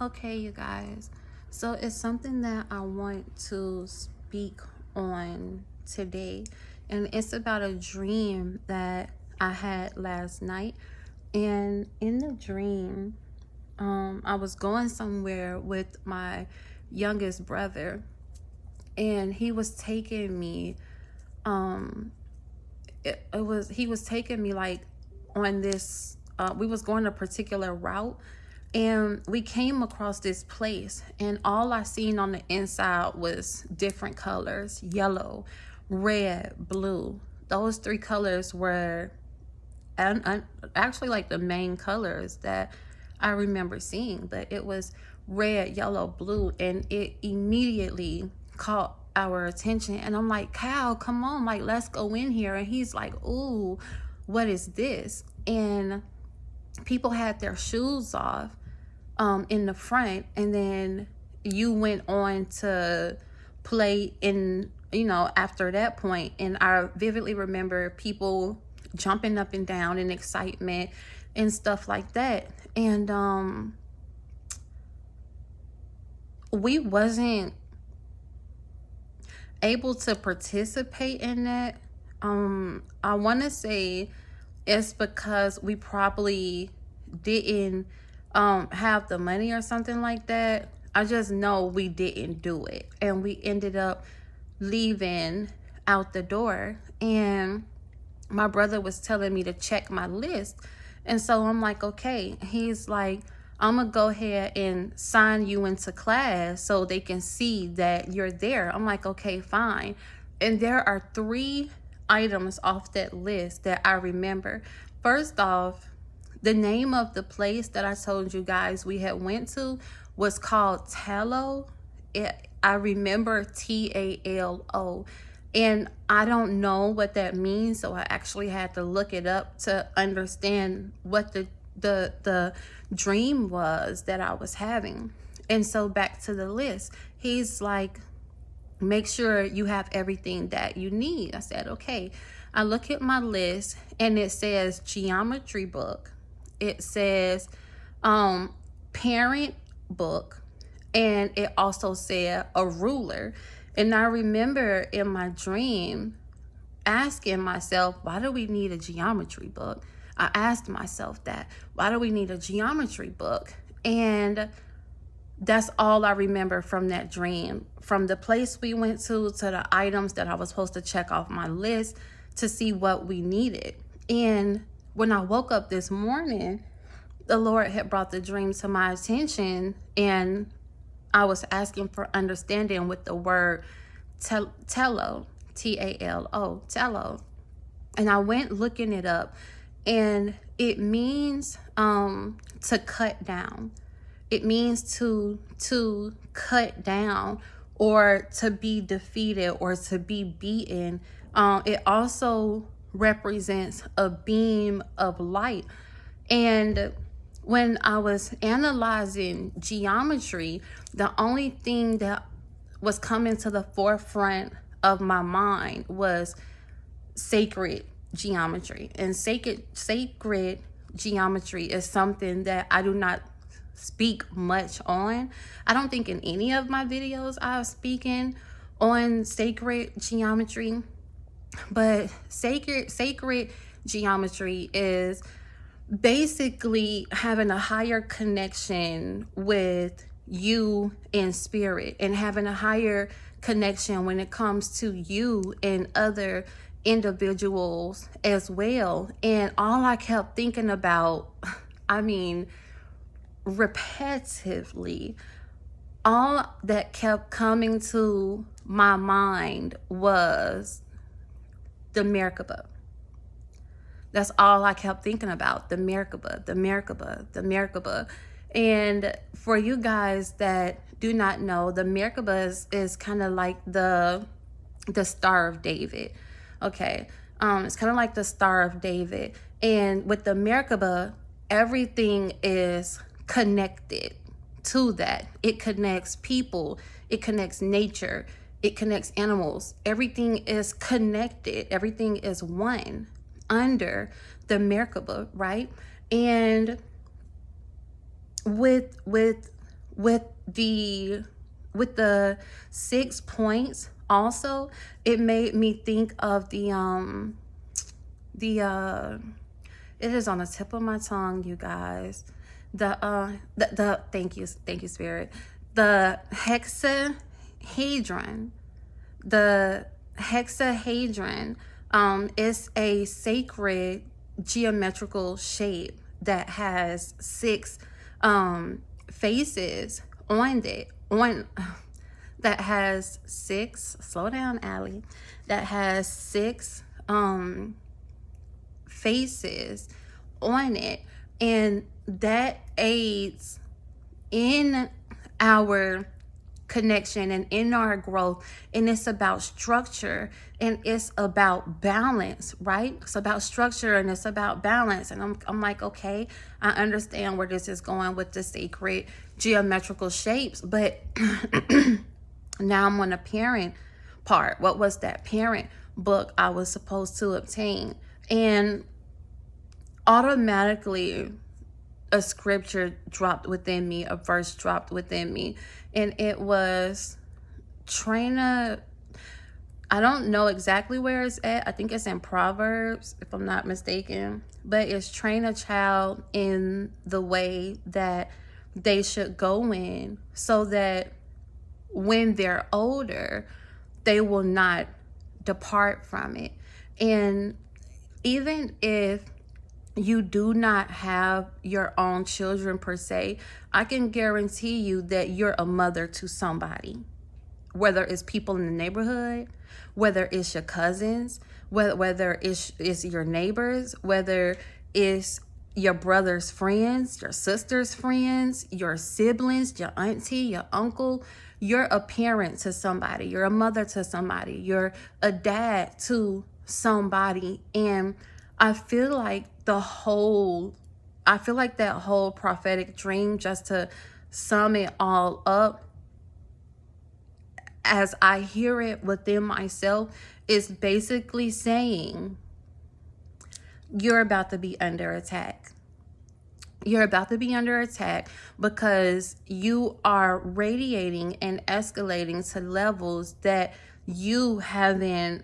Okay, you guys. So it's something that I want to speak on today. And it's about a dream that I had last night. And in the dream, I was going somewhere with my youngest brother, and he was taking me, um, he was taking me like on this, we was going a particular route, and we came across this place, and all I seen on the inside was different colors: yellow, red, blue. Those three colors were actually like the main colors that I remember seeing, but it was red, yellow, blue, and it immediately caught our attention. And I'm like, Cal, come on, like, let's go in here. And he's like, ooh, what is this? And people had their shoes off in the front, and then you went on to play in, after that point. And I vividly remember people jumping up and down in excitement and stuff like that. And we wasn't able to participate in that. I want to say it's because we probably didn't have the money or something like that. I just know we didn't do it, and we ended up leaving out the door. And my brother was telling me to check my list, and so I'm like, okay. He's like, I'm gonna go ahead and sign you into class so they can see that you're there. I'm like, okay, fine. And there are three items off that list that I remember. First off, the name of the place that I told you guys we had went to was called Talo. I remember Talo. And I don't know what that means, so I actually had to look it up to understand what the dream was that I was having. And so back to the list, he's like, make sure you have everything that you need. I said, okay. I look at my list, and it says geometry book. It says parent book, and it also said a ruler. And I remember in my dream asking myself, why do we need a geometry book? I asked myself that. Why do we need a geometry book? And that's all I remember from that dream. From the place we went to the items that I was supposed to check off my list to see what we needed. And when I woke up this morning, the Lord had brought the dream to my attention, and I was asking for understanding with the word telo, Talo, telo. And I went looking it up, and it means to cut down. It means to cut down, or to be defeated, or to be beaten. It also represents a beam of light. And when I was analyzing geometry, the only thing that was coming to the forefront of my mind was sacred geometry. And sacred geometry is something that I do not speak much on. I don't think in any of my videos I'm speaking on sacred geometry, but sacred geometry is basically having a higher connection with you in spirit, and having a higher connection when it comes to you and other individuals as well. And all I kept thinking about, I mean, repetitively, all that kept coming to my mind was the Merkaba. That's all I kept thinking about, the Merkaba, the Merkaba, the Merkaba. And for you guys that do not know, the Merkaba is kind of like the Star of David. Okay, it's kind of like the Star of David. And with the Merkaba, everything is connected to that. It connects people, it connects nature, it connects animals. Everything is connected. Everything is one under the Merkaba, right? And with with the 6 points also, it made me think of it is on the tip of my tongue, you guys. The thank you, Spirit. The hexahedron. The hexahedron is a sacred geometrical shape that has 6 faces on it. That has 6. Slow down, Allie. That has 6 faces on it, and that aids in our connection and in our growth. And it's about structure and it's about balance, right? It's about structure and it's about balance. And I'm like, okay, I understand where this is going with the sacred geometrical shapes, but now I'm on the parent part. What was that parent book I was supposed to obtain? And automatically a scripture dropped within me, a verse dropped within me, and it was I don't know exactly where it's at. I think it's in Proverbs, if I'm not mistaken, but it's train a child in the way that they should go in, so that when they're older, they will not depart from it. And even if you do not have your own children per se, I can guarantee you that you're a mother to somebody, whether it's people in the neighborhood, whether it's your cousins, whether it's your neighbors, whether it's your brother's friends, your sister's friends, your siblings, your auntie, your uncle. You're a parent to somebody. You're a mother to somebody. You're a dad to somebody. And I feel like that whole prophetic dream, just to sum it all up, as I hear it within myself, is basically saying you're about to be under attack. You're about to be under attack because you are radiating and escalating to levels that you haven't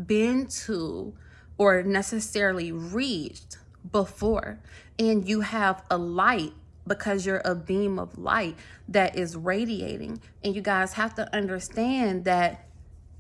been to or necessarily reached before. And you have a light, because you're a beam of light that is radiating. And you guys have to understand that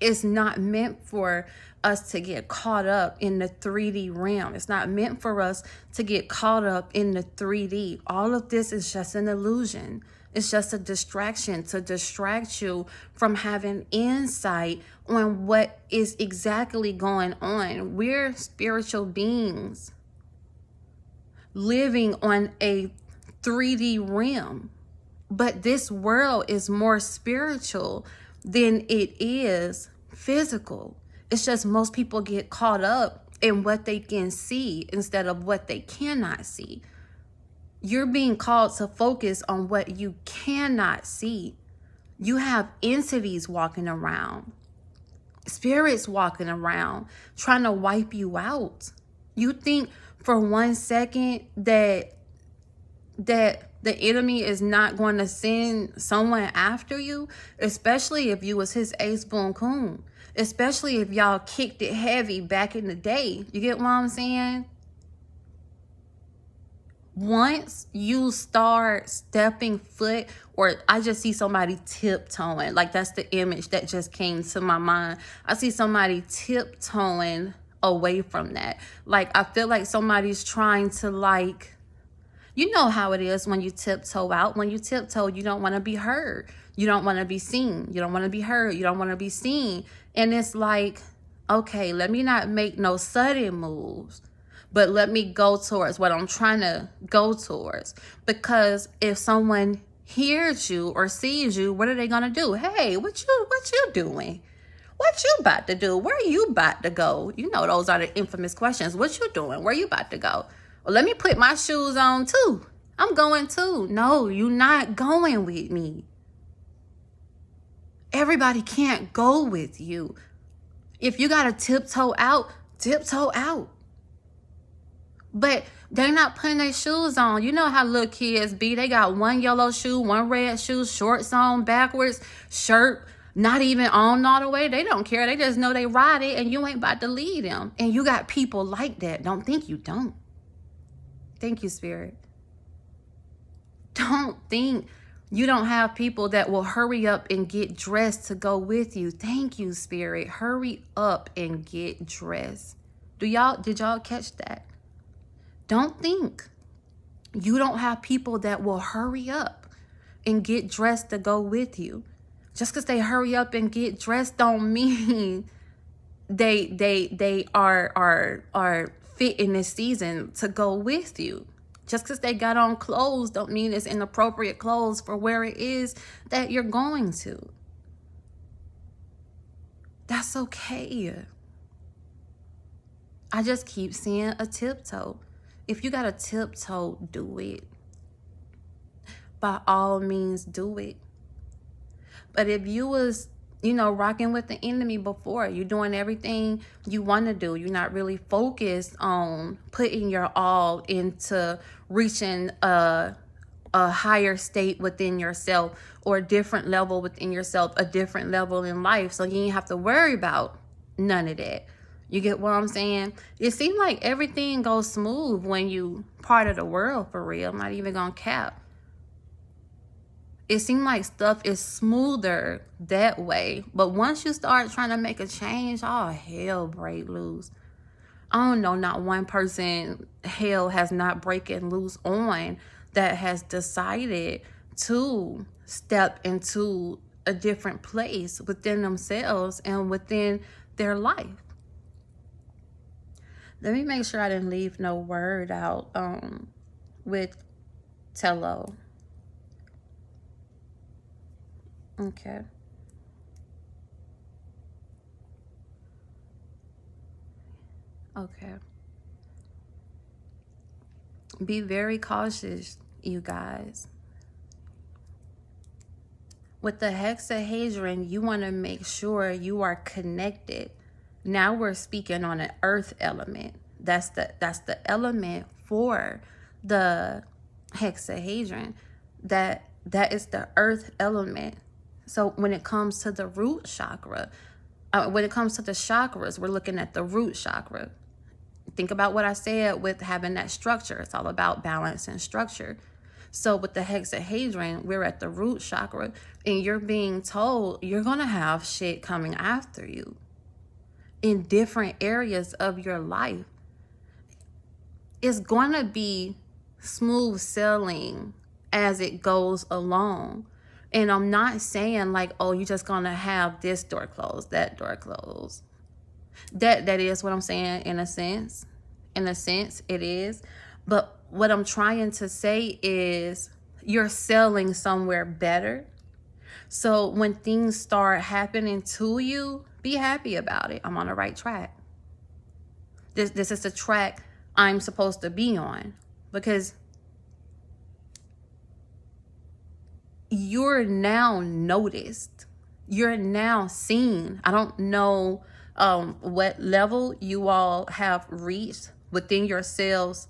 it's not meant for us to get caught up in the 3D realm. It's not meant for us to get caught up in the 3D. All of this is just an illusion. It's just a distraction to distract you from having insight on what is exactly going on. We're spiritual beings living on a 3D realm, but this world is more spiritual than it is physical. It's just most people get caught up in what they can see instead of what they cannot see. You're being called to focus on what you cannot see. You have entities walking around, spirits walking around, trying to wipe you out. You think for 1 second that the enemy is not going to send someone after you, especially if you was his ace boon coon, especially if y'all kicked it heavy back in the day. You get what I'm saying? Once you start stepping foot, or I just see somebody tiptoeing, like that's the image that just came to my mind. I see somebody tiptoeing away from that. Like, I feel like somebody's trying to, like, you know how it is when you tiptoe out. When you tiptoe, you don't want to be heard. You don't want to be seen. You don't want to be heard. You don't want to be seen. And it's like, okay, let me not make no sudden moves, but let me go towards what I'm trying to go towards. Because if someone hears you or sees you, what are they going to do? Hey, what you doing? What you about to do? Where you about to go? You know, those are the infamous questions. What you doing? Where you about to go? Well, let me put my shoes on too. I'm going too. No, you're not going with me. Everybody can't go with you. If you got to tiptoe out, tiptoe out. But they're not putting their shoes on. You know how little kids be. They got one yellow shoe, one red shoe, shorts on, backwards, shirt, not even on all the way. They don't care. They just know they ride it and you ain't about to lead them. And you got people like that. Don't think you don't. Thank you, Spirit. Don't think you don't have people that will hurry up and get dressed to go with you. Thank you, Spirit. Hurry up and get dressed. Did y'all catch that? Don't think you don't have people that will hurry up and get dressed to go with you. Just because they hurry up and get dressed don't mean they are fit in this season to go with you. Just because they got on clothes don't mean it's inappropriate clothes for where it is that you're going to. That's okay. I just keep seeing a tiptoe. If you got a tiptoe, do it. By all means, do it. But if you was, rocking with the enemy before, you're doing everything you want to do, you're not really focused on putting your all into reaching a higher state within yourself or a different level within yourself, a different level in life. So you ain't have to worry about none of that. You get what I'm saying? It seems like everything goes smooth when you part of the world, for real. I'm not even gonna cap. It seems like stuff is smoother that way. But once you start trying to make a change, oh, hell break loose. I don't know, not one person hell has not breaking loose on that has decided to step into a different place within themselves and within their life. Let me make sure I didn't leave no word out with Tello. Okay. Okay. Be very cautious, you guys. With the hexahedron, you want to make sure you are connected. Now we're speaking on an earth element. That's the element for the hexahedron. That is the earth element. So when it comes to the root chakra, when it comes to the chakras, we're looking at the root chakra. Think about what I said with having that structure. It's all about balance and structure. So with the hexahedron, we're at the root chakra, and you're being told you're going to have shit coming after you in different areas of your life. It's going to be smooth sailing as it goes along. And I'm not saying like, oh, you're just going to have this door closed, that door closed. That is what I'm saying in a sense. In a sense, it is. But what I'm trying to say is you're sailing somewhere better. So when things start happening to you, be happy about it. I'm on the right track. This is the track I'm supposed to be on, because you're now noticed. You're now seen. I don't know what level you all have reached within yourselves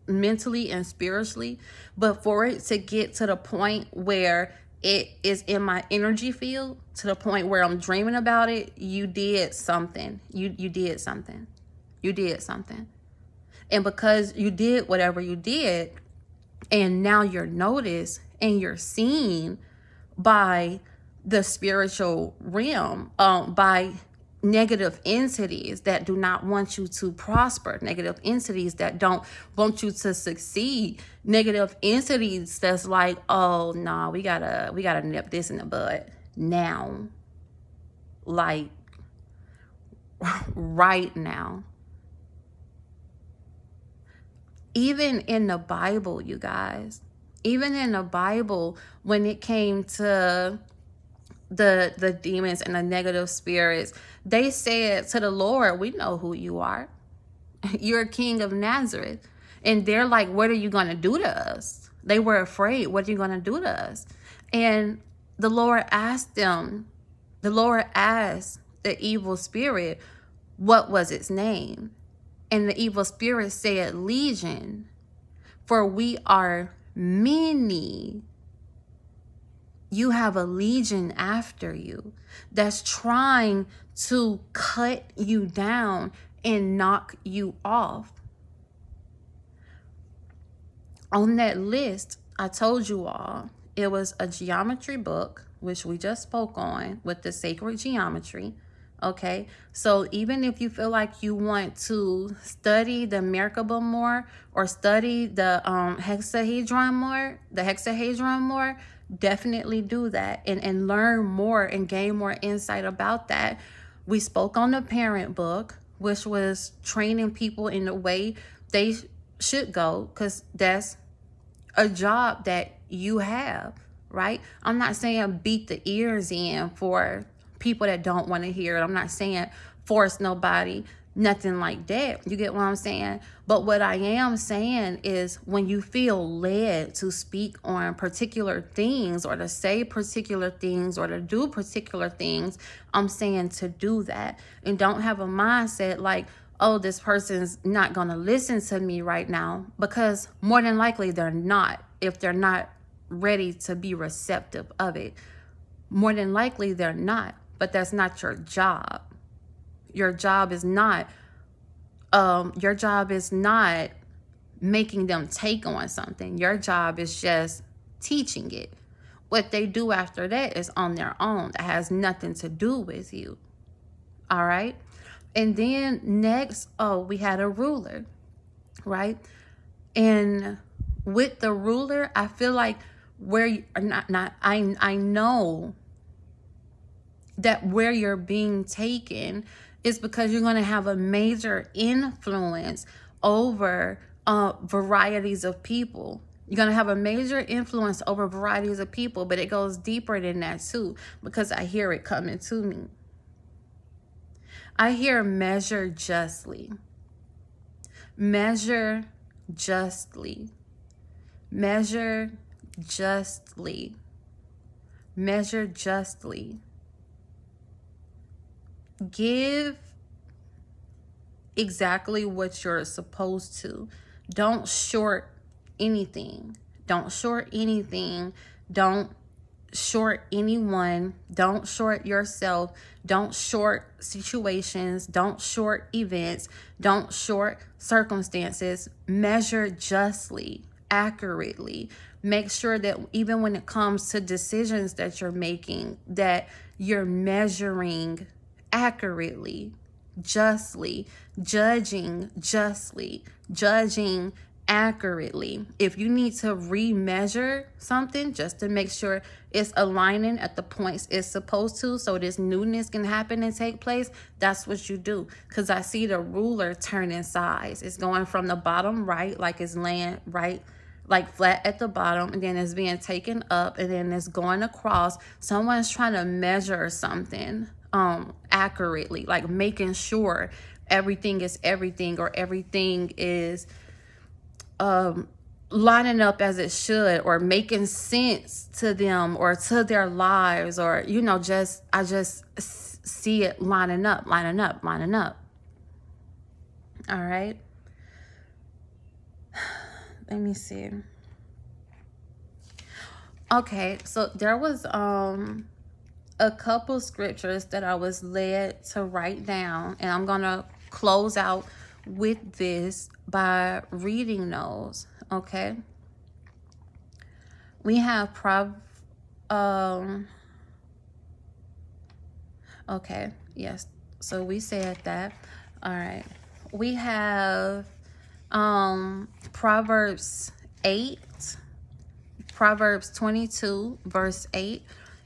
mentally and spiritually, but for it to get to the point where it is in my energy field, to the point where I'm dreaming about it, you did something. You did something. You did something. And because you did whatever you did, and now you're noticed and you're seen by the spiritual realm, by negative entities that do not want you to prosper, negative entities that don't want you to succeed, negative entities that's like, oh no, we gotta nip this in the bud now, like right now. Even in the Bible, you guys, even in the Bible, when it came to the demons and the negative spirits, they said to the Lord, we know who you are. You're a king of Nazareth. And they're like, what are you going to do to us? They were afraid. What are you going to do to us? And the Lord asked the evil spirit, what was its name? And the evil spirit said, legion, for we are many. You have a legion after you that's trying to cut you down and knock you off. On that list, I told you all, it was a geometry book, which we just spoke on with the sacred geometry. Okay, so even if you feel like you want to study the Merkaba more or study the hexahedron more, definitely do that and learn more and gain more insight about that. We spoke on the Parentbook, which was training people in the way they should go, because that's a job that you have, right? I'm not saying beat the ears in for people that don't want to hear it. I'm not saying force nobody, nothing like that. You get what I'm saying? But what I am saying is, when you feel led to speak on particular things or to say particular things or to do particular things, I'm saying to do that. And don't have a mindset like, oh, this person's not going to listen to me right now, because more than likely they're not, if they're not ready to be receptive of it. More than likely they're not, but that's not your job. Your job is not making them take on something. Your job is just teaching it. What they do after that is on their own. That has nothing to do with you. All right. And then next, we had a ruler, right? And with the ruler, I feel like I know that where you're being taken is because you're going to have a major influence over varieties of people. You're going to have a major influence over varieties of people, but it goes deeper than that too, because I hear it coming to me. I hear measure justly. Measure justly. Measure justly. Measure justly. Give exactly what you're supposed to. Don't short anything. Don't short anything. Don't short anyone. Don't short yourself. Don't short situations. Don't short events. Don't short circumstances. Measure justly, accurately. Make sure that even when it comes to decisions that you're making, that you're measuring accurately, justly, judging justly, judging accurately. If you need to remeasure something just to make sure it's aligning at the points it's supposed to, so this newness can happen and take place, that's what you do. Because I see the ruler turning sides. It's going from the bottom right, like it's laying right, like flat at the bottom, and then it's being taken up, and then it's going across. Someone's trying to measure something accurately, like making sure everything is everything, or everything is lining up as it should, or making sense to them or to their lives, or I just see it lining up. All right, let me see. Okay, so there was a couple scriptures that I was led to write down, and I'm gonna close out with this by reading those. Okay, we have okay, yes, so we said that. All right, we have Proverbs 22 verse 8,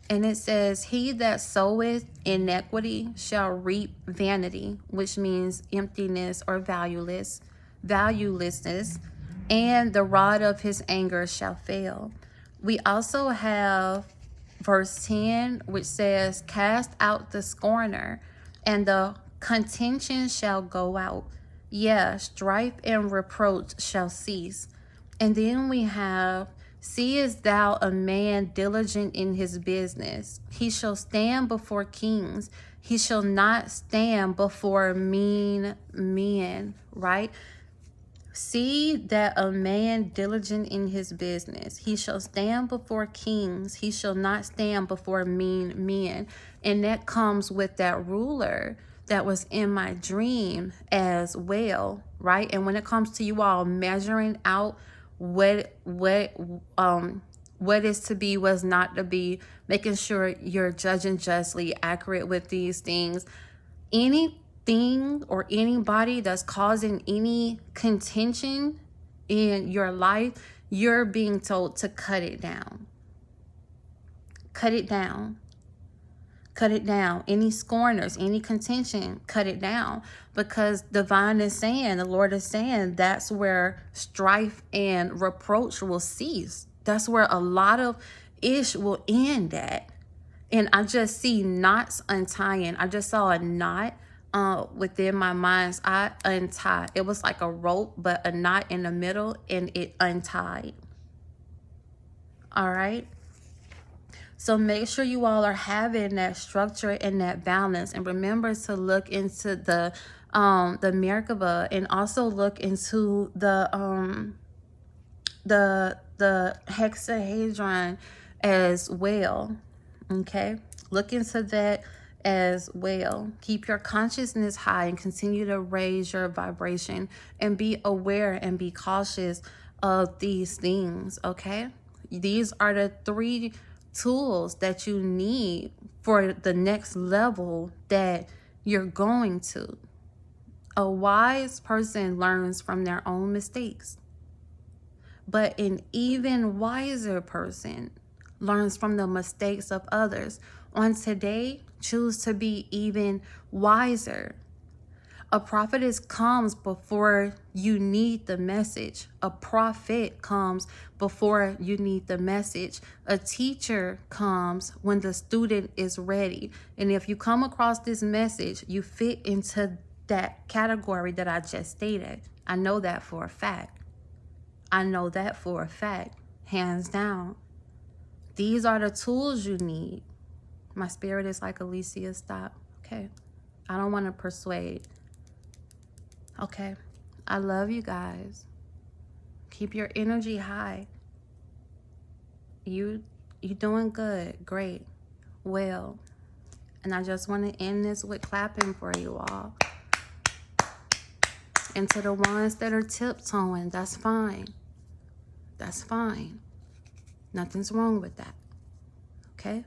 and it says, he that soweth iniquity shall reap vanity, which means emptiness or valuelessness, and the rod of his anger shall fail. We also have verse 10, which says, cast out the scorner, and the contention shall go out. Yeah, strife and reproach shall cease. And then we have, seest thou a man diligent in his business? He shall stand before kings. He shall not stand before mean men, right? See that a man diligent in his business. He shall stand before kings. He shall not stand before mean men. And that comes with that ruler that was in my dream as well, right? And when it comes to you all measuring out what is to be, what's not to be, making sure you're judging justly, accurate with these things. Anything or anybody that's causing any contention in your life, you're being told to cut it down. Cut it down. Cut it down. Any scorners, any contention, cut it down. Because divine is saying, the Lord is saying, that's where strife and reproach will cease. That's where a lot of ish will end at. And I just see knots untying. I just saw a knot within my mind's eye untie. It was like a rope, but a knot in the middle, and it untied. All right. So make sure you all are having that structure and that balance. And remember to look into the Merkaba, and also look into the hexahedron as well. Okay, look into that as well. Keep your consciousness high and continue to raise your vibration, and be aware and be cautious of these things. Okay, these are the 3 tools that you need for the next level that you're going to. A wise person learns from their own mistakes, but an even wiser person learns from the mistakes of others. On today, choose to be even wiser. A prophetess comes before you need the message. A prophet comes before you need the message. A teacher comes when the student is ready. And if you come across this message, you fit into that category that I just stated. I know that for a fact. I know that for a fact, hands down. These are the tools you need. My spirit is like, Alicia, stop. Okay. I don't want to persuade. Okay. I love you guys. Keep your energy high. You doing good. Great. Well. And I just want to end this with clapping for you all. And to the ones that are tiptoeing, that's fine. That's fine. Nothing's wrong with that. Okay?